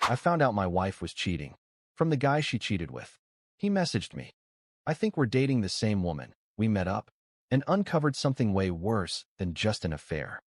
I found out my wife was cheating. From the guy she cheated with. He messaged me. I think we're dating the same woman. We met up and uncovered something way worse than just an affair.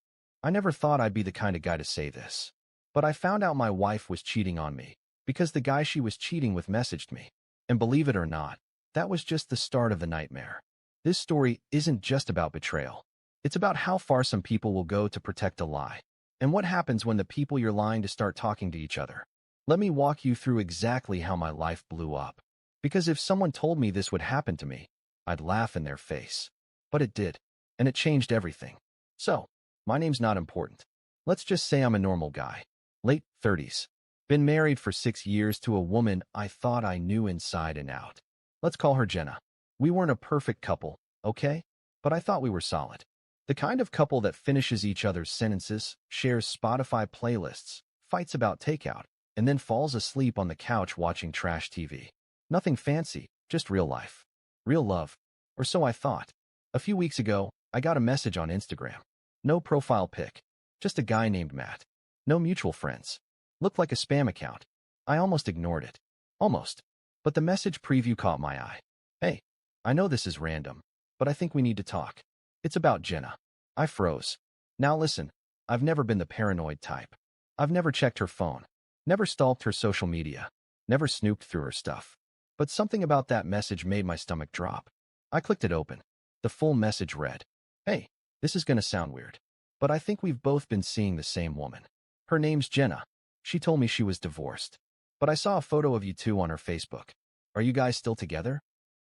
I never thought I'd be the kind of guy to say this. But I found out my wife was cheating on me because the guy she was cheating with messaged me. And believe it or not, that was just the start of the nightmare. This story isn't just about betrayal. It's about how far some people will go to protect a lie. And what happens when the people you're lying to start talking to each other. Let me walk you through exactly how my life blew up. Because if someone told me this would happen to me, I'd laugh in their face. But it did, and it changed everything. So, my name's not important. Let's just say I'm a normal guy. Late 30s. Been married for 6 years to a woman I thought I knew inside and out. Let's call her Jenna. We weren't a perfect couple, okay? But I thought we were solid. The kind of couple that finishes each other's sentences, shares Spotify playlists, fights about takeout, and then falls asleep on the couch watching trash TV. Nothing fancy, just real life. Real love. Or so I thought. A few weeks ago, I got a message on Instagram. No profile pic. Just a guy named Matt. No mutual friends. Looked like a spam account. I almost ignored it. Almost. But the message preview caught my eye. Hey, I know this is random, but I think we need to talk. It's about Jenna. I froze. Now listen, I've never been the paranoid type. I've never checked her phone. Never stalked her social media. Never snooped through her stuff. But something about that message made my stomach drop. I clicked it open. The full message read, "Hey, this is gonna sound weird, but I think we've both been seeing the same woman. Her name's Jenna. She told me she was divorced. But I saw a photo of you two on her Facebook. Are you guys still together?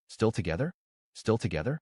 Still together? Still together?"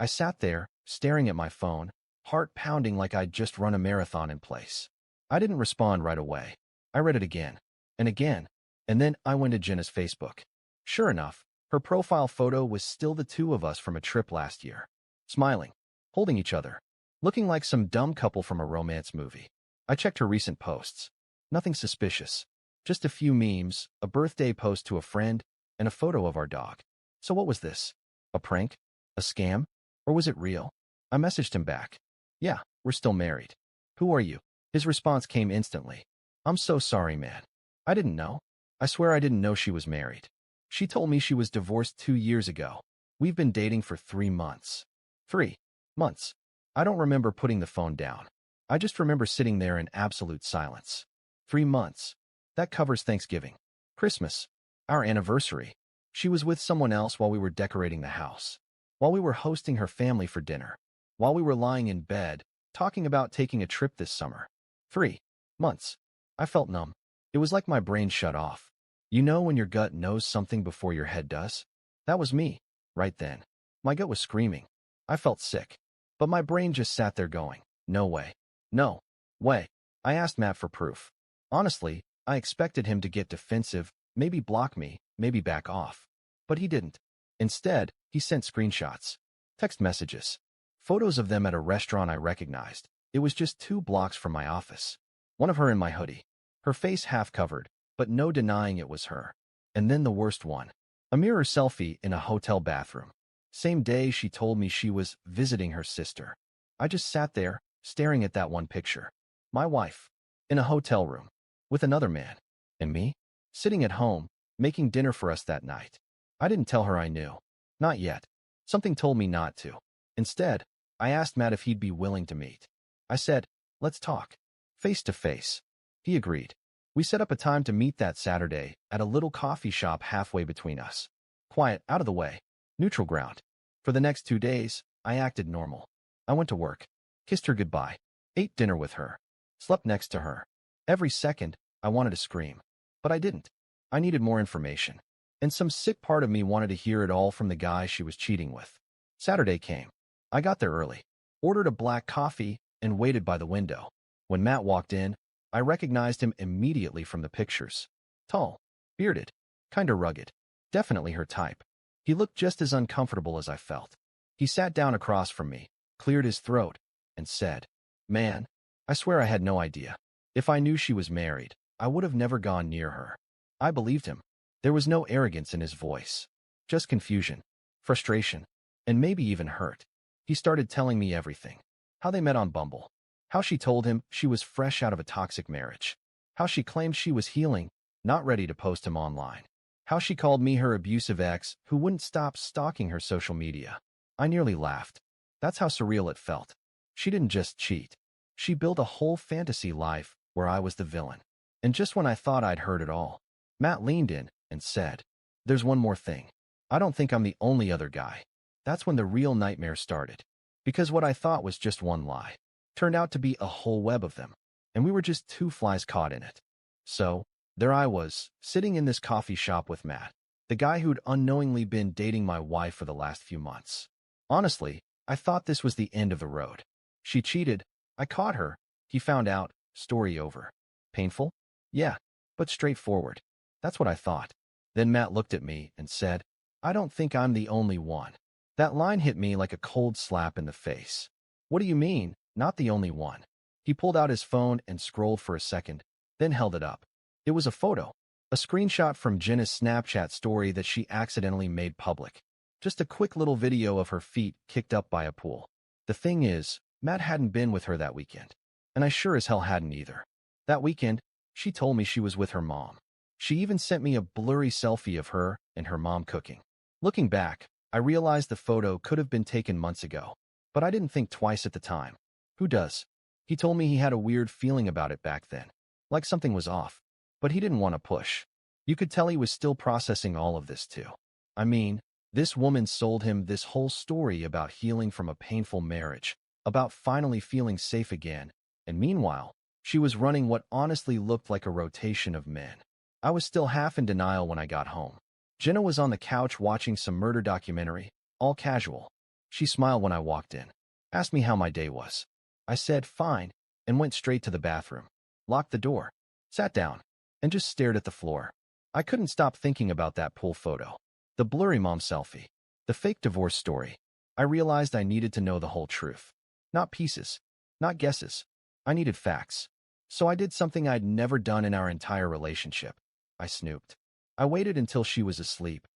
I sat there, staring at my phone, heart pounding like I'd just run a marathon in place. I didn't respond right away. I read it again, and then I went to Jenna's Facebook. Sure enough, her profile photo was still the two of us from a trip last year. Smiling, holding each other, looking like some dumb couple from a romance movie. I checked her recent posts. Nothing suspicious. Just a few memes, a birthday post to a friend, and a photo of our dog. So what was this? A prank? A scam? Or was it real? I messaged him back. Yeah, we're still married. Who are you? His response came instantly. I'm so sorry, man. I didn't know. I swear I didn't know she was married. She told me she was divorced 2 years ago. We've been dating for 3 months. 3 months. I don't remember putting the phone down. I just remember sitting there in absolute silence. 3 months. That covers Thanksgiving, Christmas, our anniversary. She was with someone else while we were decorating the house, while we were hosting her family for dinner, while we were lying in bed, talking about taking a trip this summer. 3 months. I felt numb. It was like my brain shut off. You know when your gut knows something before your head does? That was me, right then. My gut was screaming. I felt sick. But my brain just sat there going, no way. No way. I asked Matt for proof. Honestly, I expected him to get defensive, maybe block me, maybe back off. But he didn't. Instead, he sent screenshots, text messages, photos of them at a restaurant I recognized. It was just 2 blocks from my office. One of her in my hoodie, her face half covered, but no denying it was her. And then the worst one, a mirror selfie in a hotel bathroom. Same day she told me she was visiting her sister. I just sat there, staring at that one picture. My wife, in a hotel room, with another man, and me, sitting at home, making dinner for us that night. I didn't tell her I knew. Not yet. Something told me not to. Instead, I asked Matt if he'd be willing to meet. I said, let's talk. Face to face. He agreed. We set up a time to meet that Saturday at a little coffee shop halfway between us. Quiet, out of the way. Neutral ground. For the next 2 days, I acted normal. I went to work. Kissed her goodbye. Ate dinner with her. Slept next to her. Every second, I wanted to scream. But I didn't. I needed more information. And some sick part of me wanted to hear it all from the guy she was cheating with. Saturday came. I got there early. Ordered a black coffee and waited by the window. When Matt walked in, I recognized him immediately from the pictures. Tall, bearded, kinda rugged. Definitely her type. He looked just as uncomfortable as I felt. He sat down across from me, cleared his throat, and said, "Man, I swear I had no idea. If I knew she was married, I would have never gone near her." I believed him. There was no arrogance in his voice. Just confusion, frustration, and maybe even hurt. He started telling me everything. How they met on Bumble. How she told him she was fresh out of a toxic marriage. How she claimed she was healing, not ready to post him online. How she called me her abusive ex who wouldn't stop stalking her social media. I nearly laughed. That's how surreal it felt. She didn't just cheat. She built a whole fantasy life where I was the villain. And just when I thought I'd heard it all, Matt leaned in and said, "There's one more thing. I don't think I'm the only other guy." That's when the real nightmare started. Because what I thought was just one lie turned out to be a whole web of them. And we were just two flies caught in it. So, there I was, sitting in this coffee shop with Matt, the guy who'd unknowingly been dating my wife for the last few months. Honestly, I thought this was the end of the road. She cheated. I caught her. He found out. Story over. Painful? Yeah, but straightforward. That's what I thought. Then Matt looked at me and said, "I don't think I'm the only one." That line hit me like a cold slap in the face. What do you mean, not the only one? He pulled out his phone and scrolled for a second, then held it up. It was a photo, a screenshot from Jenna's Snapchat story that she accidentally made public. Just a quick little video of her feet kicked up by a pool. The thing is, Matt hadn't been with her that weekend, and I sure as hell hadn't either. That weekend, she told me she was with her mom. She even sent me a blurry selfie of her and her mom cooking. Looking back, I realized the photo could have been taken months ago, but I didn't think twice at the time. Who does? He told me he had a weird feeling about it back then, like something was off, but he didn't want to push. You could tell he was still processing all of this too. I mean, this woman sold him this whole story about healing from a painful marriage, about finally feeling safe again, and meanwhile, she was running what honestly looked like a rotation of men. I was still half in denial when I got home. Jenna was on the couch watching some murder documentary, all casual. She smiled when I walked in, asked me how my day was. I said, "Fine," and went straight to the bathroom, locked the door, sat down, and just stared at the floor. I couldn't stop thinking about that pool photo, the blurry mom selfie, the fake divorce story. I realized I needed to know the whole truth. Not pieces, not guesses. I needed facts. So I did something I'd never done in our entire relationship. I snooped. I waited until she was asleep,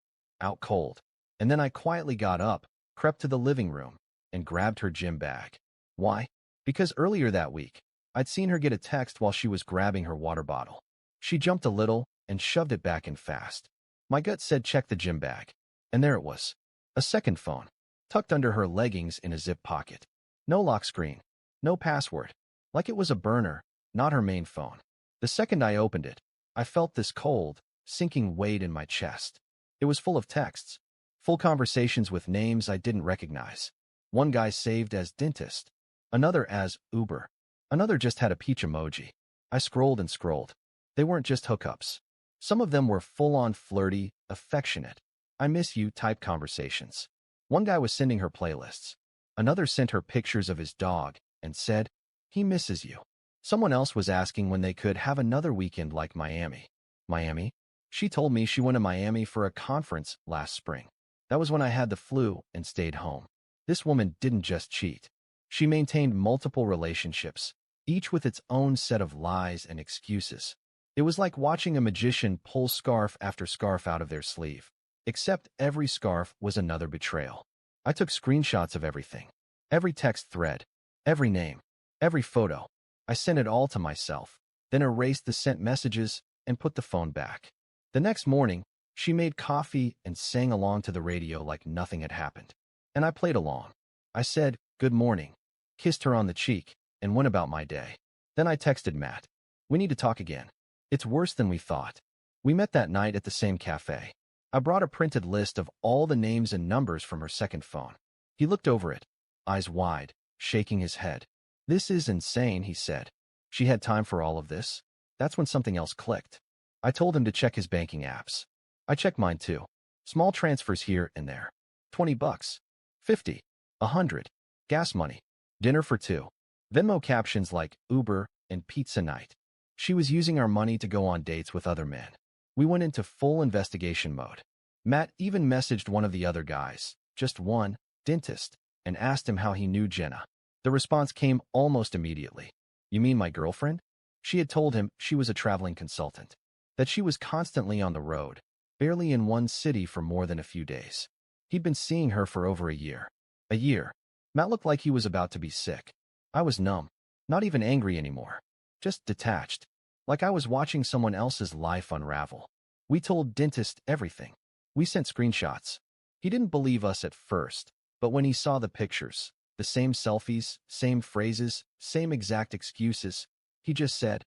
out cold, and then I quietly got up, crept to the living room, and grabbed her gym bag. Why? Because earlier that week, I'd seen her get a text while she was grabbing her water bottle. She jumped a little and shoved it back in fast. My gut said check the gym bag. And there it was. A second phone, tucked under her leggings in a zip pocket. No lock screen, no password. Like it was a burner, not her main phone. The second I opened it, I felt this cold, sinking weight in my chest. It was full of texts, full conversations with names I didn't recognize. One guy saved as dentist, another as Uber, another just had a peach emoji. I scrolled and scrolled. They weren't just hookups. Some of them were full-on flirty, affectionate, "I miss you" type conversations. One guy was sending her playlists. Another sent her pictures of his dog and said, "He misses you." Someone else was asking when they could have another weekend like Miami. Miami? She told me she went to Miami for a conference last spring. That was when I had the flu and stayed home. This woman didn't just cheat. She maintained multiple relationships, each with its own set of lies and excuses. It was like watching a magician pull scarf after scarf out of their sleeve, except every scarf was another betrayal. I took screenshots of everything, every text thread, every name, every photo. I sent it all to myself, then erased the sent messages and put the phone back. The next morning, she made coffee and sang along to the radio like nothing had happened. And I played along. I said, "Good morning," kissed her on the cheek, and went about my day. Then I texted Matt, "We need to talk again. It's worse than we thought." We met that night at the same cafe. I brought a printed list of all the names and numbers from her second phone. He looked over it, eyes wide, shaking his head. "This is insane," he said. She had time for all of this? That's when something else clicked. I told him to check his banking apps. I checked mine too. Small transfers here and there. $20, 50, 100, gas money, dinner for two. Venmo captions like Uber and pizza night. She was using our money to go on dates with other men. We went into full investigation mode. Matt even messaged one of the other guys, just one, dentist, and asked him how he knew Jenna. The response came almost immediately. "You mean my girlfriend?" She had told him she was a traveling consultant, that she was constantly on the road, barely in one city for more than a few days. He'd been seeing her for over a year. A year. Matt looked like he was about to be sick. I was numb, not even angry anymore, just detached. Like I was watching someone else's life unravel. We told dentist everything. We sent screenshots. He didn't believe us at first, but when he saw the pictures, the same selfies, same phrases, same exact excuses, he just said,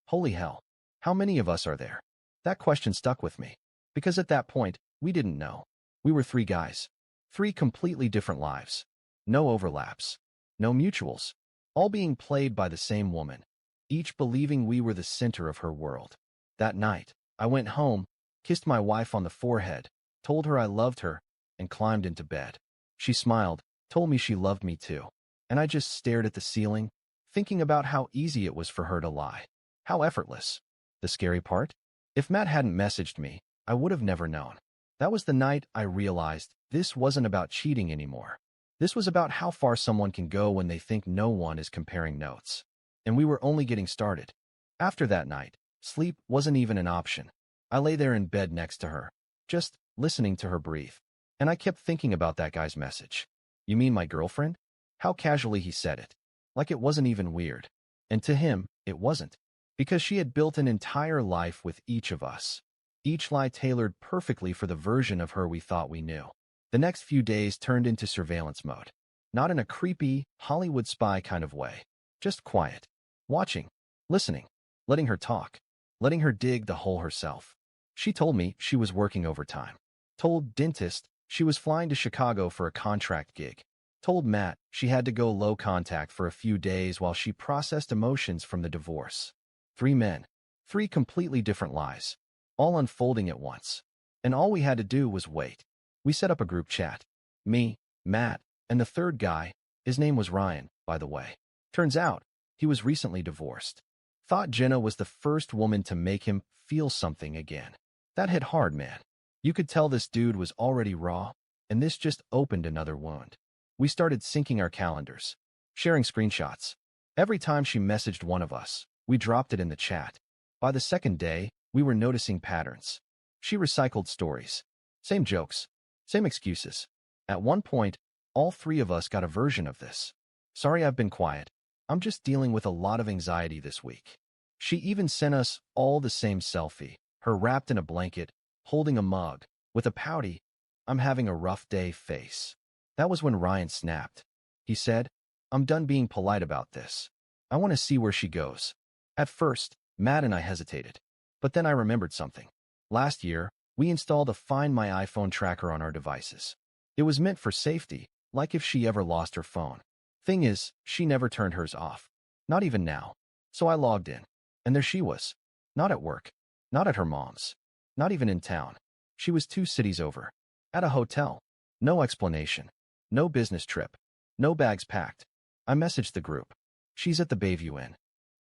"Holy hell, how many of us are there?" That question stuck with me, because at that point, we didn't know. We were three guys. Three completely different lives. No overlaps. No mutuals. All being played by the same woman, each believing we were the center of her world. That night, I went home, kissed my wife on the forehead, told her I loved her, and climbed into bed. She smiled, told me she loved me too. And I just stared at the ceiling, thinking about how easy it was for her to lie. How effortless. The scary part? If Matt hadn't messaged me, I would have never known. That was the night I realized this wasn't about cheating anymore. This was about how far someone can go when they think no one is comparing notes. And we were only getting started. After that night, sleep wasn't even an option. I lay there in bed next to her, just listening to her breathe. And I kept thinking about that guy's message. "You mean my girlfriend?" How casually he said it. Like it wasn't even weird. And to him, it wasn't. Because she had built an entire life with each of us. Each lie tailored perfectly for the version of her we thought we knew. The next few days turned into surveillance mode. Not in a creepy, Hollywood spy kind of way. Just quiet. Watching. Listening. Letting her talk. Letting her dig the hole herself. She told me she was working overtime. Told dentist she was flying to Chicago for a contract gig. Told Matt she had to go low contact for a few days while she processed emotions from the divorce. 3 men. 3 completely different lies. All unfolding at once. And all we had to do was wait. We set up a group chat. Me, Matt, and the third guy, his name was Ryan, by the way. Turns out, he was recently divorced. Thought Jenna was the first woman to make him feel something again. That hit hard, man. You could tell this dude was already raw, and this just opened another wound. We started syncing our calendars, sharing screenshots. Every time she messaged one of us, we dropped it in the chat. By the second day, we were noticing patterns. She recycled stories. Same jokes. Same excuses. At one point, all 3 of us got a version of this. "Sorry I've been quiet. I'm just dealing with a lot of anxiety this week." She even sent us all the same selfie, her wrapped in a blanket, holding a mug, with a pouty, "I'm having a rough day" face. That was when Ryan snapped. He said, "I'm done being polite about this. I want to see where she goes." At first, Matt and I hesitated. But then I remembered something. Last year, we installed a Find My iPhone tracker on our devices. It was meant for safety, like if she ever lost her phone. Thing is, she never turned hers off. Not even now. So I logged in. And there she was. Not at work. Not at her mom's. Not even in town. She was 2 cities over. At a hotel. No explanation. No business trip. No bags packed. I messaged the group. "She's at the Bayview Inn."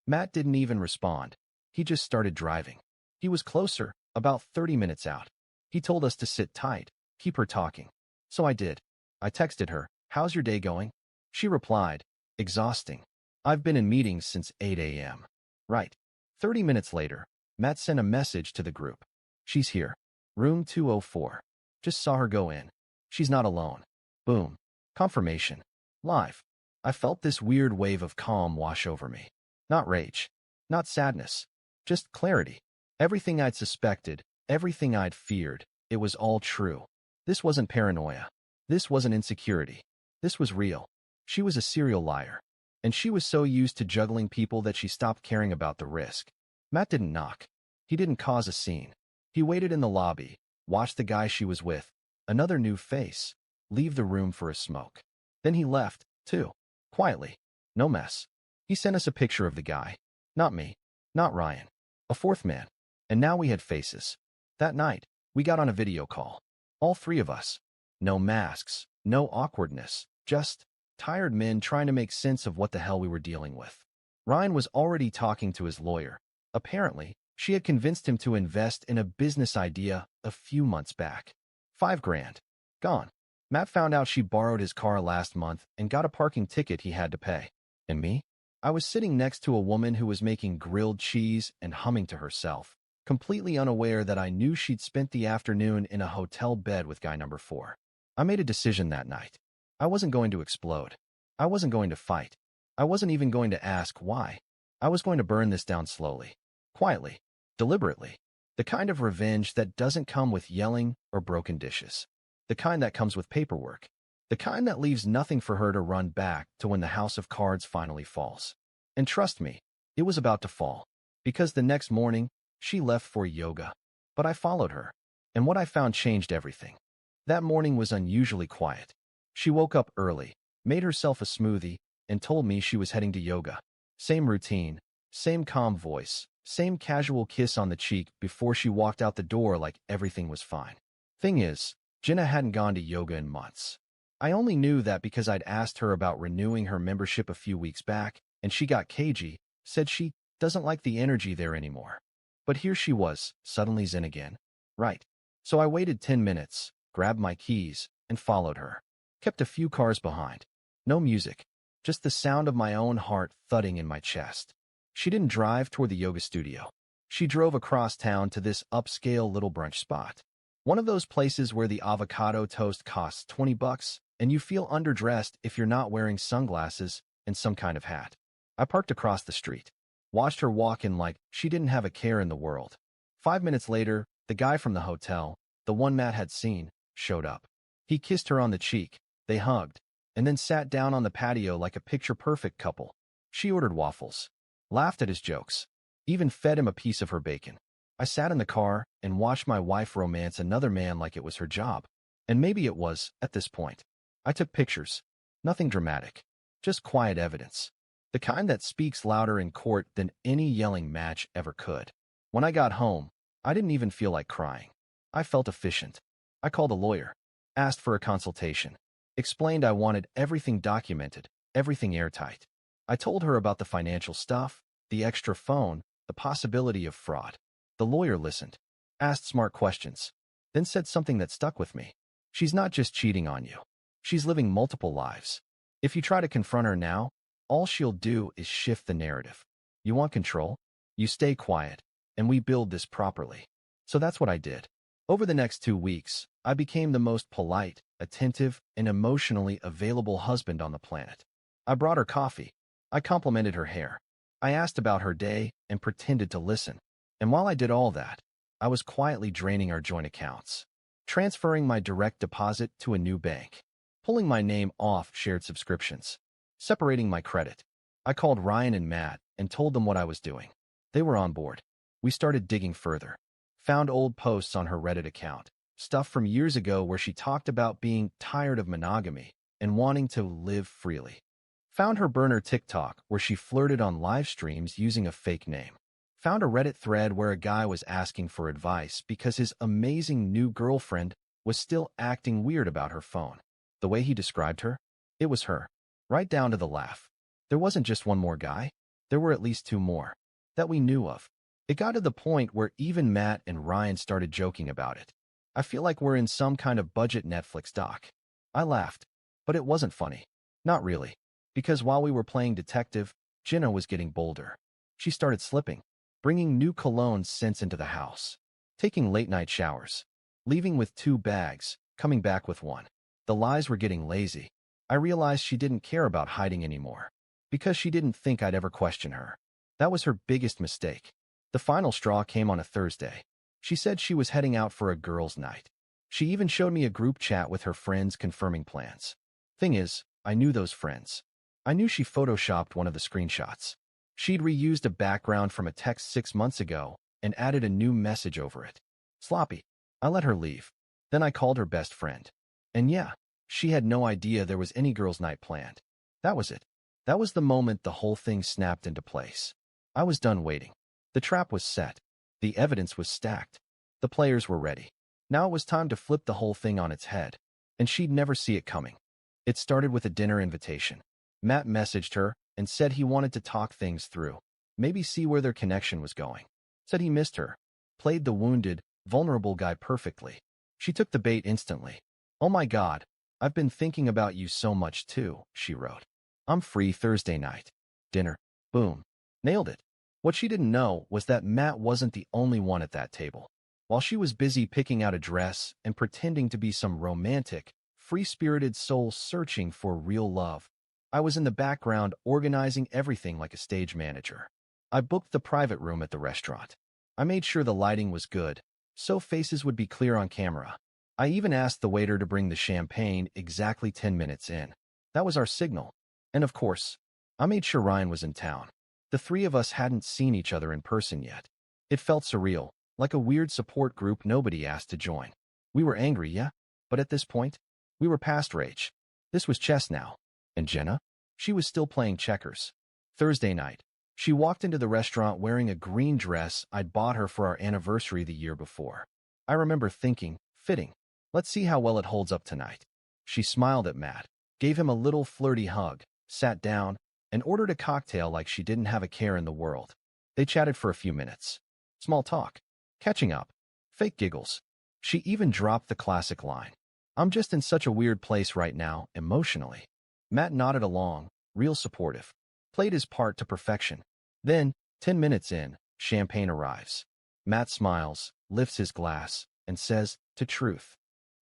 Matt didn't even respond. He just started driving. He was closer, about 30 minutes out. He told us to sit tight, keep her talking. So I did. I texted her, "How's your day going?" She replied, "Exhausting. I've been in meetings since 8 a.m. Right. 30 minutes later, Matt sent a message to the group. "She's here. Room 204. Just saw her go in. She's not alone." Boom. Confirmation. Live. I felt this weird wave of calm wash over me. Not rage. Not sadness. Just clarity. Everything I'd suspected, everything I'd feared, it was all true. This wasn't paranoia. This wasn't insecurity. This was real. She was a serial liar. And she was so used to juggling people that she stopped caring about the risk. Matt didn't knock. He didn't cause a scene. He waited in the lobby, watched the guy she was with, another new face, leave the room for a smoke. Then he left, too. Quietly. No mess. He sent us a picture of the guy. Not me. Not Ryan. A 4th man. And now we had faces. That night, we got on a video call. All 3 of us. No masks. No awkwardness. Just tired men trying to make sense of what the hell we were dealing with. Ryan was already talking to his lawyer. Apparently, she had convinced him to invest in a business idea a few months back. $5,000. Gone. Matt found out she borrowed his car last month and got a parking ticket he had to pay. And me? I was sitting next to a woman who was making grilled cheese and humming to herself, completely unaware that I knew she'd spent the afternoon in a hotel bed with guy number 4. I made a decision that night. I wasn't going to explode. I wasn't going to fight. I wasn't even going to ask why. I was going to burn this down slowly. quietly, deliberately. The kind of revenge that doesn't come with yelling or broken dishes. The kind that comes with paperwork. The kind that leaves nothing for her to run back to when the house of cards finally falls. And trust me, it was about to fall. Because the next morning, she left for yoga. But I followed her. And what I found changed everything. That morning was unusually quiet. She woke up early, made herself a smoothie, and told me she was heading to yoga. Same routine, same calm voice, same casual kiss on the cheek before she walked out the door like everything was fine. Thing is, Jenna hadn't gone to yoga in months. I only knew that because I'd asked her about renewing her membership a few weeks back, and she got cagey, said she doesn't like the energy there anymore. But here she was, suddenly zen again. Right. So I waited 10 minutes, grabbed my keys, and followed her. Kept a few cars behind. No music, just the sound of my own heart thudding in my chest. She didn't drive toward the yoga studio. She drove across town to this upscale little brunch spot. One of those places where the avocado toast costs $20 and you feel underdressed if you're not wearing sunglasses and some kind of hat. I parked across the street. Watched her walk in like she didn't have a care in the world. 5 minutes later, the guy from the hotel, the one Matt had seen, showed up. He kissed her on the cheek, they hugged, and then sat down on the patio like a picture-perfect couple. She ordered waffles, laughed at his jokes, even fed him a piece of her bacon. I sat in the car and watched my wife romance another man like it was her job. And maybe it was, at this point. I took pictures. Nothing dramatic. Just quiet evidence. The kind that speaks louder in court than any yelling match ever could. When I got home, I didn't even feel like crying. I felt efficient. I called a lawyer, asked for a consultation, explained I wanted everything documented, everything airtight. I told her about the financial stuff, the extra phone, the possibility of fraud. The lawyer listened, asked smart questions, then said something that stuck with me. She's not just cheating on you. She's living multiple lives. If you try to confront her now, all she'll do is shift the narrative. You want control? You stay quiet, and we build this properly. So that's what I did. Over the next 2 weeks, I became the most polite, attentive, and emotionally available husband on the planet. I brought her coffee. I complimented her hair. I asked about her day and pretended to listen. And while I did all that, I was quietly draining our joint accounts, transferring my direct deposit to a new bank, pulling my name off shared subscriptions, separating my credit. I called Ryan and Matt and told them what I was doing. They were on board. We started digging further. Found old posts on her Reddit account, stuff from years ago where she talked about being tired of monogamy and wanting to live freely. Found her burner TikTok where she flirted on live streams using a fake name. Found a Reddit thread where a guy was asking for advice because his amazing new girlfriend was still acting weird about her phone. The way he described her, it was her. Right down to the laugh. There wasn't just one more guy. There were at least 2 more. That we knew of. It got to the point where even Matt and Ryan started joking about it. I feel like we're in some kind of budget Netflix doc. I laughed. But it wasn't funny. Not really. Because while we were playing detective, Jenna was getting bolder. She started slipping. Bringing new cologne scents into the house. Taking late-night showers. Leaving with 2 bags, coming back with 1. The lies were getting lazy. I realized she didn't care about hiding anymore. Because she didn't think I'd ever question her. That was her biggest mistake. The final straw came on a Thursday. She said she was heading out for a girls' night. She even showed me a group chat with her friends confirming plans. Thing is, I knew those friends. I knew she photoshopped one of the screenshots. She'd reused a background from a text 6 months ago and added a new message over it. Sloppy. I let her leave. Then I called her best friend. And yeah, she had no idea there was any girls' night planned. That was it. That was the moment the whole thing snapped into place. I was done waiting. The trap was set. The evidence was stacked. The players were ready. Now it was time to flip the whole thing on its head. And she'd never see it coming. It started with a dinner invitation. Matt messaged her and said he wanted to talk things through. Maybe see where their connection was going. Said he missed her. Played the wounded, vulnerable guy perfectly. She took the bait instantly. Oh my God, I've been thinking about you so much too, she wrote. I'm free Thursday night. Dinner. Boom. Nailed it. What she didn't know was that Matt wasn't the only one at that table. While she was busy picking out a dress and pretending to be some romantic, free-spirited soul searching for real love, I was in the background organizing everything like a stage manager. I booked the private room at the restaurant. I made sure the lighting was good, so faces would be clear on camera. I even asked the waiter to bring the champagne exactly 10 minutes in. That was our signal. And of course, I made sure Ryan was in town. The three of us hadn't seen each other in person yet. It felt surreal, like a weird support group nobody asked to join. We were angry, yeah? But at this point, we were past rage. This was chess now. And Jenna? She was still playing checkers. Thursday night, she walked into the restaurant wearing a green dress I'd bought her for our anniversary the year before. I remember thinking, fitting. Let's see how well it holds up tonight. She smiled at Matt, gave him a little flirty hug, sat down, and ordered a cocktail like she didn't have a care in the world. They chatted for a few minutes. Small talk. Catching up. Fake giggles. She even dropped the classic line. I'm just in such a weird place right now, emotionally. Matt nodded along, real supportive. Played his part to perfection. Then, 10 minutes in, champagne arrives. Matt smiles, lifts his glass, and says, to truth.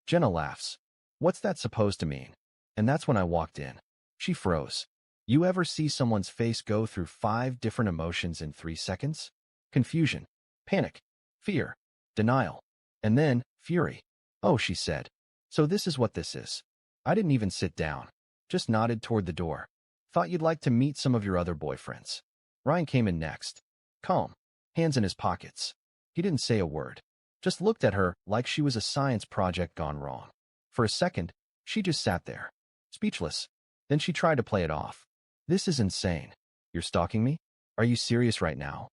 Jenna laughs. What's that supposed to mean? And that's when I walked in. She froze. You ever see someone's face go through 5 different emotions in 3 seconds? Confusion, panic, fear, denial, and then fury. Oh, she said. So this is what this is. I didn't even sit down. Just nodded toward the door. Thought you'd like to meet some of your other boyfriends. Ryan came in next. Calm, hands in his pockets. He didn't say a word. Just looked at her like she was a science project gone wrong. For a second, she just sat there, speechless. Then she tried to play it off. This is insane. You're stalking me? Are you serious right now?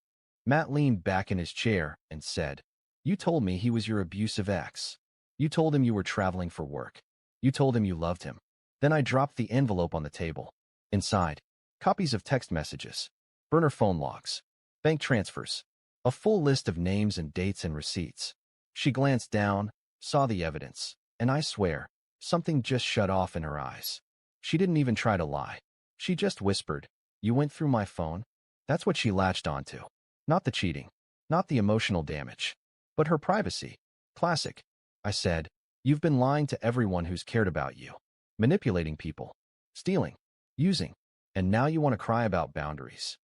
Matt leaned back in his chair and said, You told me he was your abusive ex. You told him you were traveling for work. You told him you loved him. Then I dropped the envelope on the table. Inside, copies of text messages, burner phone logs, bank transfers, a full list of names and dates and receipts. She glanced down, saw the evidence, and I swear, something just shut off in her eyes. She didn't even try to lie. She just whispered, You went through my phone? That's what she latched onto. Not the cheating, not the emotional damage, but her privacy. Classic. I said, You've been lying to everyone who's cared about you, manipulating people, stealing, using, and now you want to cry about boundaries.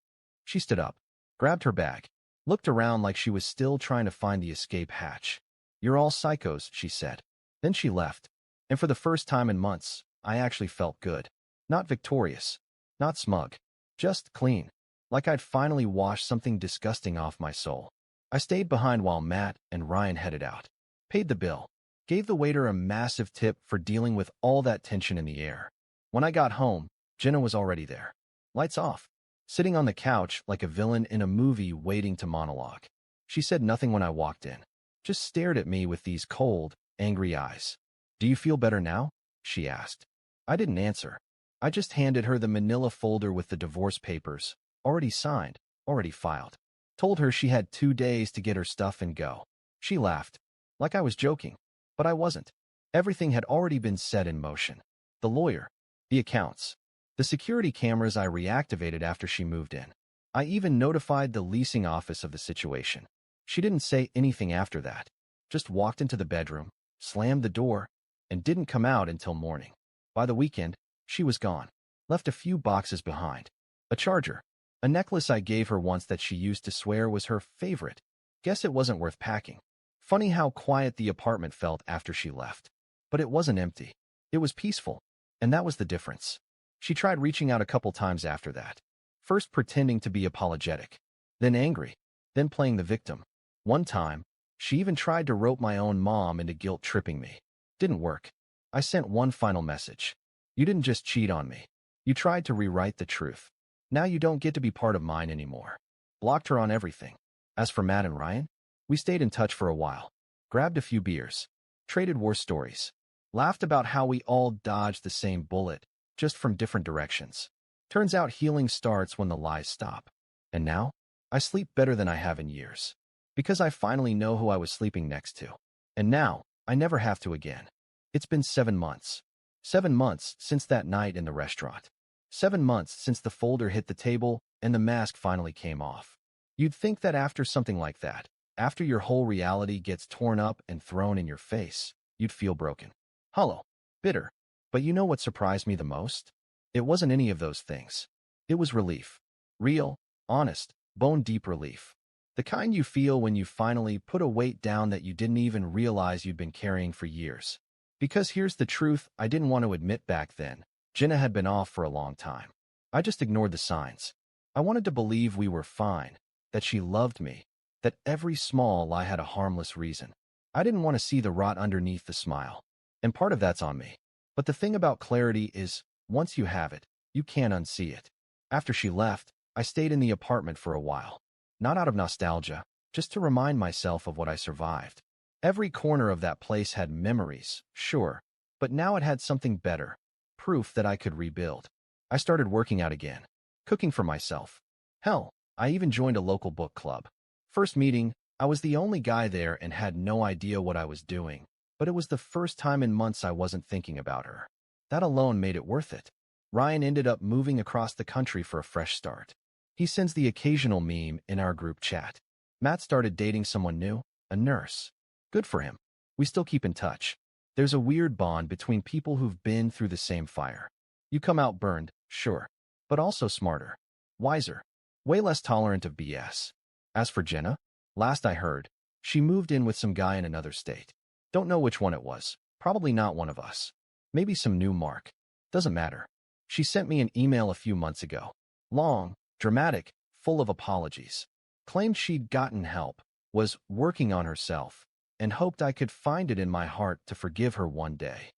She stood up, grabbed her bag, looked around like she was still trying to find the escape hatch. You're all psychos, she said. Then she left, and for the first time in months, I actually felt good. Not victorious, not smug, just clean, like I'd finally washed something disgusting off my soul. I stayed behind while Matt and Ryan headed out, paid the bill, gave the waiter a massive tip for dealing with all that tension in the air. When I got home, Jenna was already there. Lights off, sitting on the couch like a villain in a movie waiting to monologue. She said nothing when I walked in, just stared at me with these cold, angry eyes. Do you feel better now? She asked. I didn't answer. I just handed her the manila folder with the divorce papers, already signed, already filed. Told her she had 2 days to get her stuff and go. She laughed, like I was joking, but I wasn't. Everything had already been set in motion. The lawyer, the accounts, the security cameras I reactivated after she moved in. I even notified the leasing office of the situation. She didn't say anything after that, just walked into the bedroom, slammed the door, and didn't come out until morning. By the weekend, she was gone, left a few boxes behind. A charger, a necklace I gave her once that she used to swear was her favorite. Guess it wasn't worth packing. Funny how quiet the apartment felt after she left. But it wasn't empty. It was peaceful, and that was the difference. She tried reaching out a couple times after that, first pretending to be apologetic, then angry, then playing the victim. One time, she even tried to rope my own mom into guilt-tripping me. Didn't work. I sent one final message. You didn't just cheat on me. You tried to rewrite the truth. Now you don't get to be part of mine anymore. Blocked her on everything. As for Matt and Ryan, we stayed in touch for a while. Grabbed a few beers. Traded war stories. Laughed about how we all dodged the same bullet, just from different directions. Turns out healing starts when the lies stop. And now, I sleep better than I have in years. Because I finally know who I was sleeping next to. And now, I never have to again. It's been 7 months. 7 months since that night in the restaurant. 7 months since the folder hit the table and the mask finally came off. You'd think that after something like that, after your whole reality gets torn up and thrown in your face, you'd feel broken, hollow, bitter. But you know what surprised me the most? It wasn't any of those things. It was relief. Real, honest, bone-deep relief. The kind you feel when you finally put a weight down that you didn't even realize you'd been carrying for years. Because here's the truth I didn't want to admit back then. Jenna had been off for a long time. I just ignored the signs. I wanted to believe we were fine, that she loved me, that every small lie had a harmless reason. I didn't want to see the rot underneath the smile. And part of that's on me. But the thing about clarity is, once you have it, you can't unsee it. After she left, I stayed in the apartment for a while. Not out of nostalgia, just to remind myself of what I survived. Every corner of that place had memories, sure, but now it had something better, proof that I could rebuild. I started working out again, cooking for myself. Hell, I even joined a local book club. First meeting, I was the only guy there and had no idea what I was doing, but it was the first time in months I wasn't thinking about her. That alone made it worth it. Ryan ended up moving across the country for a fresh start. He sends the occasional meme in our group chat. Matt started dating someone new, a nurse. Good for him. We still keep in touch. There's a weird bond between people who've been through the same fire. You come out burned, sure, but also smarter, wiser, way less tolerant of BS. As for Jenna, last I heard, she moved in with some guy in another state. Don't know which one it was. Probably not one of us. Maybe some new mark. Doesn't matter. She sent me an email a few months ago. Long, dramatic, full of apologies. Claimed she'd gotten help, was working on herself, and hoped I could find it in my heart to forgive her one day.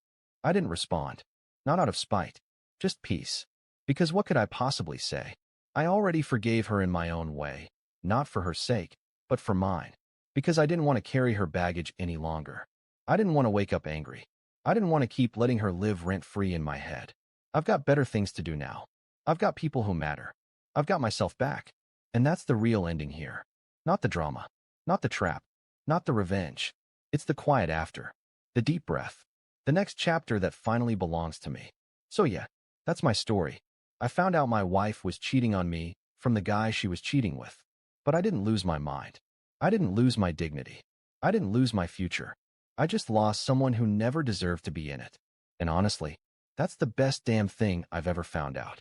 I didn't respond. Not out of spite. Just peace. Because what could I possibly say? I already forgave her in my own way. Not for her sake, but for mine. Because I didn't want to carry her baggage any longer. I didn't want to wake up angry. I didn't want to keep letting her live rent-free in my head. I've got better things to do now. I've got people who matter. I've got myself back. And that's the real ending here. Not the drama. Not the trap. Not the revenge. It's the quiet after. The deep breath. The next chapter that finally belongs to me. So yeah, that's my story. I found out my wife was cheating on me from the guy she was cheating with. But I didn't lose my mind. I didn't lose my dignity. I didn't lose my future. I just lost someone who never deserved to be in it. And honestly, that's the best damn thing I've ever found out.